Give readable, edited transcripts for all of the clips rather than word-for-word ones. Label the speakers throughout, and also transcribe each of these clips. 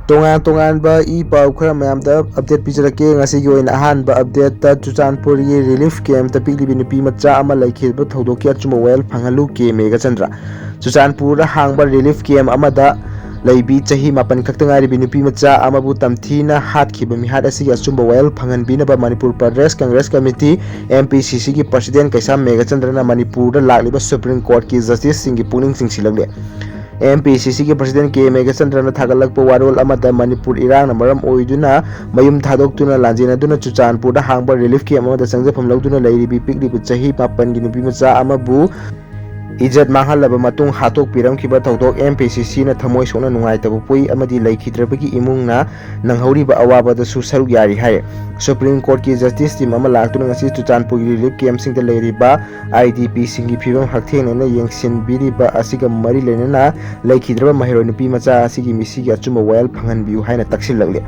Speaker 1: Tongan i pau khara mayam da update picture ke ngasi gi oina ahan ba update ta Chuchanpur gi relief camp ta pigli nupi macha ama laikhil ba thodok ya chuma well phangalu ke mega chandra Chuchanpur da hangba relief camp ama da laibi chahi mapan khaktangai ri nupi macha ama bu tamthina hat khiba mi hat asi achumba well phangan bina ba Manipur Pradesh Congress Committee MPCC gi president kaisam mega chandra na Manipur da lakliba Supreme Court ki justice singi puning singsilagle MPCC के president के mega चंद्रना थागलक वारोल अमदा Manipur इरांग मरम ओइदुना मयुम थादोक्तुना लांजेनादुना चुचानपुर हांगबा relief के अमदा संगजफम लौदुना लैरिबी पिकलिबु चही पापन गी नुपी मचा अमबु इज्जत मांगहलबा मतुंग हातोक पिरमखिबा थौदोक MPCC ना थमोय सोना नुंगाइतबु पुई अमदी लैखिद्रबगी इमुंगना नंगहौरिबा अवाबदसु सरुक यारि हाय सुप्रीम कोर्ट की जस्टिस टीम अमा लाक्तुना ngasi चुचानपुर रिलीफ कैंप सिंग लैरिबा IDP सिंगी फिबम हक्थेंगना येंगसिनबिरिबा असिगा मरि लेनना लैखिद्रबा महिरो नुपी मचा असिगी मिसिगी अचुमा वायल फंगनबिउ हायना तक्सिललगले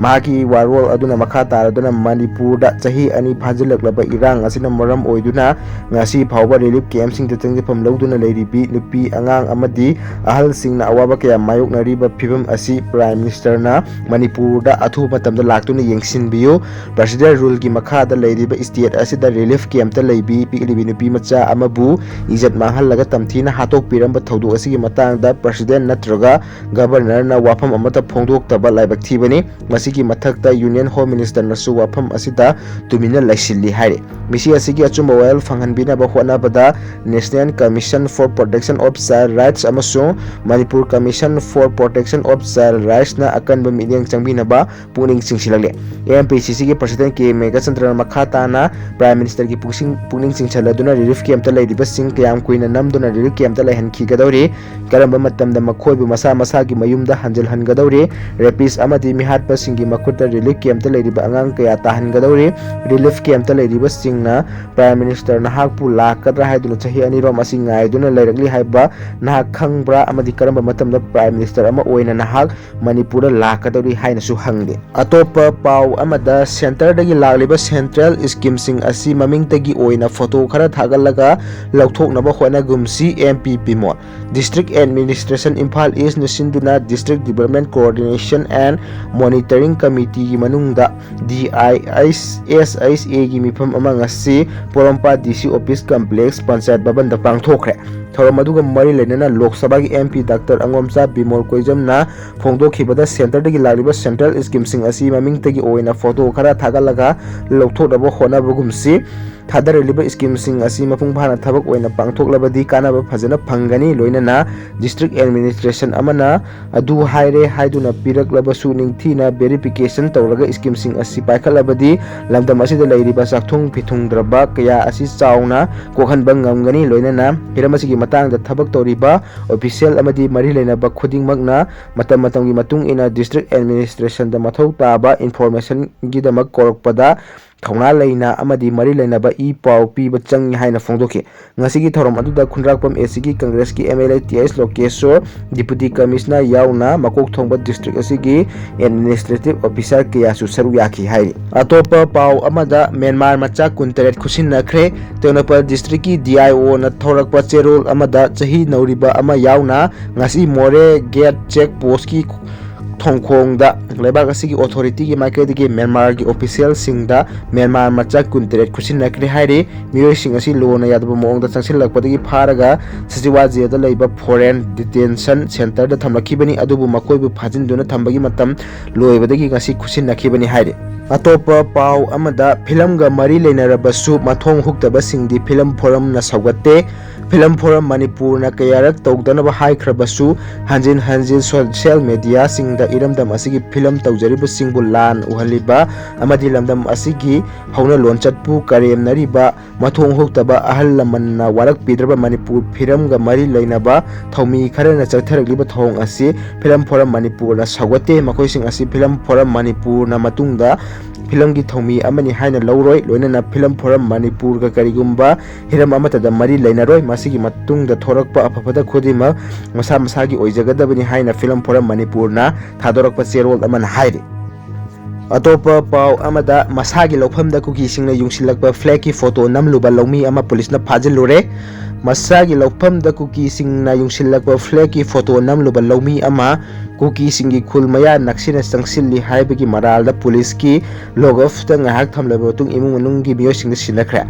Speaker 1: मागी वारोल अदुना मखा तारदुना मणिपुर दा चाही अनि फाजिलकलबा इरांग असिना मरम ओइदुना ngasi फावबा रिलीफ कैंप सिंग तंगफम लौदुना लैरिबी नुपी अंगांग अमदी अहल सिंगना अवाबा कया मायोकनरिबा फिबम असि प्राइम मिनिस्टर ना मणिपुर दा अथु मतमदा लाक्तुना येंगसिनबिउ प्रेसिडेंट रूल की मखा दा लैरिबा स्टेट असिदा रिलीफ कैंप ता लैबी पिकलिबी नुपी मचा अमबु इज्जत मांगहलगा तमथीना हातोक पिरंबा थौदो असिगी मतांगदा प्रेसिडेंट नत्रगा गवर्नर ना वाफम अमता फोंदोक्तबा लाइबक थीबनी की मथकता यूनियन होम मिनिस्टर नसु वाफम असिदा तुमिना लैसिल्ली हारे मिसी असिगी अचुम्बा वायल फंगनबिनाबा होनाबदा national commission for protection of child rights अमसुंग Manipur commission for protection of child rights ना अकनबा मिडियंग चंगबिनाबा पुनिंग सिंगसिलगले MPCC की प्रेसिडेंट के मेगा चंद्रन मखाताना प्राइम मिनिस्टर की पुनिंग सिंगसलदुना रिलीफ कैंप ता लैरिबा सिंग कयाम कुइना नमदुना रिलीफ कैंप ता लैहनखिगदौरे करंबा मतमदा मखोयबु मसा मसा की मयुमदा हंजल हनगदौरे रेपिस अमदी मिहाटपा सिंगी मखुता रिलीफ कैंप ता लैरिबा अंगांग कया ताहनगदौरे रिलीफ कैंप ता लैरिबा सिंगना प्राइम मिनिस्टर नाहाकपु लाकद्रा हाइदुना चाही अनिरोम असि ngaiduna lairagli haiba nahak khangbra amadi karamba matamda prime minister ama oina nahak manipur lakadori haina su hangde atopa pau amada center dagi lagliba central scheme sing asi maming tagi oina photo khara thagalaga lauthoknaba hona gumsi MP Pimor district administration Imphal East Nusinduna district development coordination and monitoring committee gi manungda DISSA gi mifam ama ngasi porompa DC office complex panchayat baban da pangthokre थौरम अदुगा मरी लेना लोक सभा की MP doctor अंगोमचा Bimol कोइजमना फोंदोखिबदा centre दगी लालिबा central scheme सिंग असि ममिंग तगी ओइना photo खरा थागलगा लौथोदबो होनाबगुमसी थादरलिबा scheme सिंग असि मफुंग भाना थबक ओइना पांगथोकलबदी कानाबा फजना फंगनी लोइना district administration अमना अदु हाइरे हाइदुना पिरकलबसु निंगथीना verification तौरगा scheme सिंग असि पाइखलबदी लमदम असिदा लैरिबा साखथुंग फिथुंगद्रबा कया असि चाउना कोखनबा ngamgani लोइना हिरमसिगी matangda thabak toriba official amadi mari leinaba khudingmakna matam matamgi matung ina district administration da mathau taba information gidamak korokpada thongna leina amadi mari leinaba I pau piba changi haina phongdoki ngasigi thorom aduda khunrakpam ACG Congress ki MLA TS Lokesor deputy commissioner yauna makok thongba district asigi administrative officer kiyasu saru yaki hai atopa pau amada Myanmar macha kuntaret khusin nakhre Tenopal district ki DIO na thorakpa cherol amada chahi nauriba ama yauna ngasi more gate check post ki थोंखोंगदा लेबाग असिगी authority की माइकेदी की Myanmar की official सिंगदा Myanmar मचा कुंतरेट खुसिन नखरे हाइरे मियोय सिंग असि लोना यादब मोंगदा संसिलकपदगी फारगा सचिवाजीदा लेबा फॉरेन डिटेंशन सेंटर दा थमलखिबनी अदुबु मखोयबु फाजिनदुना थंबगी मतम लोयबदगी गसी खुसिन नखिबनी हाइरे अतोपा पाव अमदा फिल्म गा मरी लेनरबसु मथोंग हुक्तबा सिंगदी फिल्म फोरम ना सौगते फिल्म फोरम मणिपुर ना कयारक तौदनबा हाइख्रबसु हंजिन हंजिन सोशल मीडिया सिंगदा इरमदम असिगी फिल्म तौजरिबा सिंगबु लान उहलिबा अमदी लमदम असिगी हौना लोनचतपु करेमनरिबा मथोंग हुक्तबा अहल लमन्ना वारक पिद्रबा मणिपुर फिल्म गा मरी लेनबा थौमी खरना चथरगलिबा थोंग असि फिल्म फोरम मणिपुर ना सौगते मखोइसिंग असि फिल्म फोरम मणिपुर ना मतुंगदा फिल्म की थौमी अमनि हाइना लौरोय लोइना फिल्म फोरम मणिपुर का करिगुम्बा हिरम अमतदा मरी लेनरोय मासिगी मतुंगदा थोरकपा अफफदा खुदिमा मसा मसागी ओइजगदबनि हाइना फिल्म फोरम मणिपुर ना थादोरकपा चेरोल अमन हाइरे अतोपा पाव अमदा मसागी लौफमदा कुकी सिंगना युंगसिलकपा फ्लैग की फोटो नमलुबा लौमी अमा पुलिसना फाजिलुरे Masagi laupamda kuki sing na yungsilakpa flag ki photo namluba laumi ama kuki singi khul maya naksina sangsilli haibagi maralda police ki log off ta ngahak thamlaba tung imung manung gi miyo sing sinakra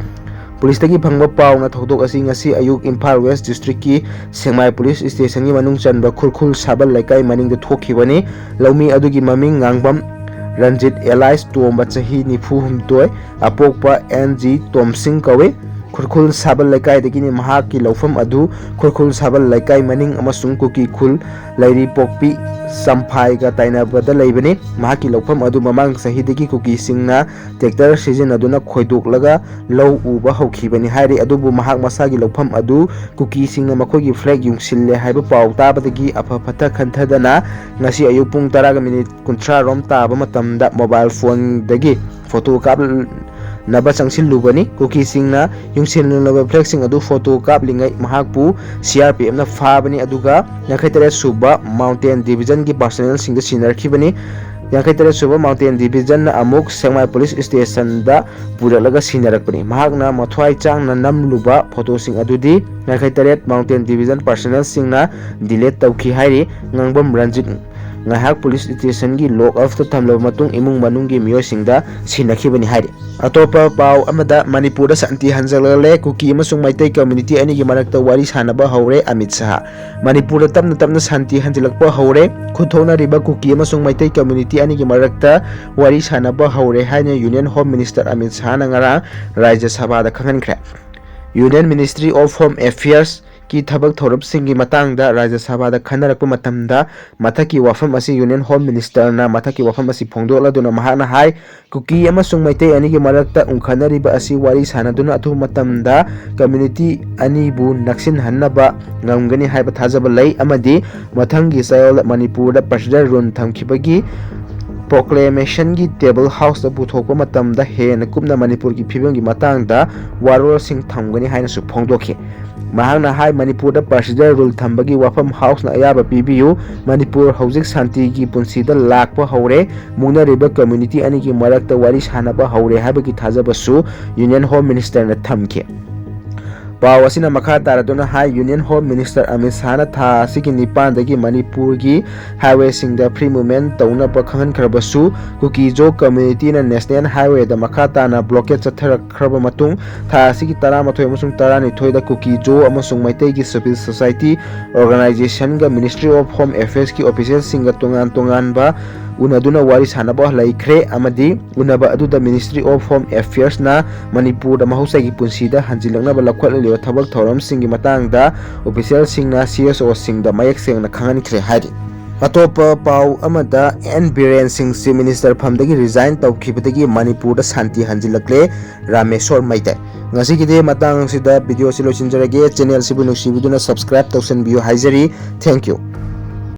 Speaker 1: police tagi phangba paw na thodok asi ngasi ayuk Imphal West District ki Sengmai Police Station gi manung chanba khulkhul sabal laikai maning da thokibani laumi adugi maming ngangbam Ranjit Elias Tomba chahi nifu humtoi apokpa NG Tomsing kawe khurkhul sabal laikai dagini mahak ki laufam adu khurkhul sabal laikai maning amasung kuki khul lairi pokpi samphai ga taina bada laibani mahak ki laufam adu mamang sahidagi kuki singna tractor season aduna khoidok laga low uba hokhibani hairi adubu mahak masagi laufam adu kuki singna makhogi flag yungsille haiba paw tabadagi apha phatha khanthadana ngasi ayuk pung 10:30 rom taba matamda mobile phone dagi photo kap naba changsil lubani kuki singna yungsil naba flag sing adu photo kap lingai mahakpu CRPF na fabani aduga yakhaitare suba mountain division gi personnel sing da senior khibani yakhaitare suba mountain division na amuk Sengmai police station da puralaga senior rakpani mahakna mathwai chang na namluba photo sing adudi yakhaitare mountain division personnel sing na delete tawki hairi ngangbam Ranjit ngahak police station gi lock off ta thamlo matung imung manung gi miyo singda sinakhibani hairi atopa paw amada Manipur da santi hanjalale kuki amasung Maitai community ani gi marakta wari sanaba haure Amit Shaha Manipur da tamna santi hanjalakpa haure khuthona riba kuki amasung Maitai community ani gi marakta wari sanaba haure haina Union Home Minister Amit Shaha na ngara Rajya Sabha da khangankra Union Ministry of Home Affairs ki thabak thorop singi matang da Rajya Sabha da khanarakpa matamda mathaki wafam asi Union Home Minister na mathaki wafam asi phongdokla duna mahana hai kuki amasung Maitai ani gi marakta ungkhanariba asi wari sanaduna athu matamda community ani bu naksin hannaba ngamgani haiba thajaba lei amadi mathangi sayol Manipur da president run thamkhibagi proclamation gi table house da buthokpa matamda hena kupna Manipur gi phibam gi matang da warol sing thamgani haina su phongdokhi mahangna hai Manipur da president rule thambagi wafam house na ayaba pibiyu Manipur hojik santi gi punsi da lakpa haure mungna riba community ani gi marakta wari sanaba haure habagi thajaba su Union Home Minister na thamke paw asina makha taraduna hai Union Home Minister Amit Shaha tha sigi nipan dagi Manipur gi highway sing da free movement tawna pa khangan kharabasu kuki jo community na national highway da makha ta na blockade chatharak khraba matung tha sigi 13 amasung 12 da kuki jo amasung Maitai gi civil society organization ga Ministry of Home Affairs ki officials sing ga tongan ba unaduna wari sanaba laikre amadi unaba aduda Ministry of Home Affairs na Manipur da mahausa gi punsi da hanjilakna ba lakhwal le thabak thoram singi matang da official sing na CSO sing da mayak seng na khangan khre hari atopa paw amada N Biren Singh Chief Minister phamdagi resign tawkhibadagi Manipur da santi hanjilakle Rameshwar Maitai ngasi gide matang sida video silo chinjarage channel sibu nuksibuduna subscribe tawsan biyo haijari thank you